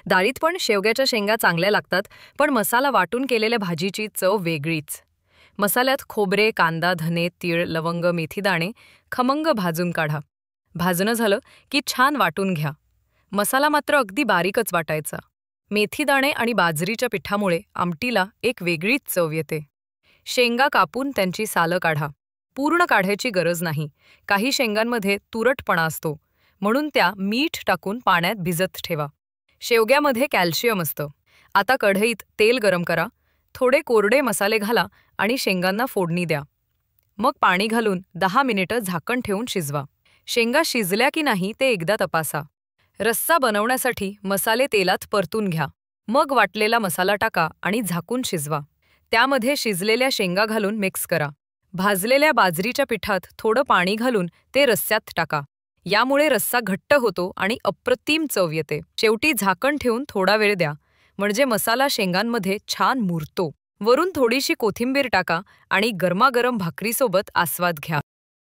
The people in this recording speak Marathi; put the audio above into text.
डाळीत पण शेवग्याच्या शेंगा चांगल्या लागतात, पण मसाला वाटून केलेल्या भाजीची चव वेगळीच. मसाल्यात खोबरे, कांदा, धने, तीळ, लवंग, मेथीदाणे खमंग भाजून काढा. भाजणं झालं की छान वाटून घ्या. मसाला मात्र अगदी बारीकच वाटायचा. मेथीदाणे आणि बाजरीच्या पिठामुळे आमटीला एक वेगळीच चव येते. शेंगा कापून त्यांची सालं काढा. पूर्ण काढायची गरज नाही. काही शेंगांमध्ये तुरटपणा असतो, म्हणून त्या मीठ टाकून पाण्यात भिजत ठेवा. शेवग्यामध्ये कॅल्शियम असतं. आता कढईत तेल गरम करा, थोडे कोरडे मसाले घाला आणि शेंगांना फोडणी द्या. मग पाणी घालून 10 मिनिटं झाकण ठेवून शिजवा. शेंगा शिजल्या की नाही ते एकदा तपासा. रस्सा बनवण्यासाठी मसाले तेलात परतून घ्या. मग वाटलेला मसाला टाका आणि झाकून शिजवा. त्यामध्ये शिजलेल्या शेंगा घालून मिक्स करा. भाजलेल्या बाजरीच्या पिठात थोडं पाणी घालून ते रस्स्यात टाका. यामुळे रस्सा घट्ट होतो आणि अप्रतिम चव येते. शेवटी झाकण ठेवून थोडा वेळ द्या, म्हणजे मसाला शेंगांमध्ये छान मुरतो. वरून थोडीशी कोथिंबीर टाका आणि गरमागरम भाकरीसोबत आस्वाद घ्या.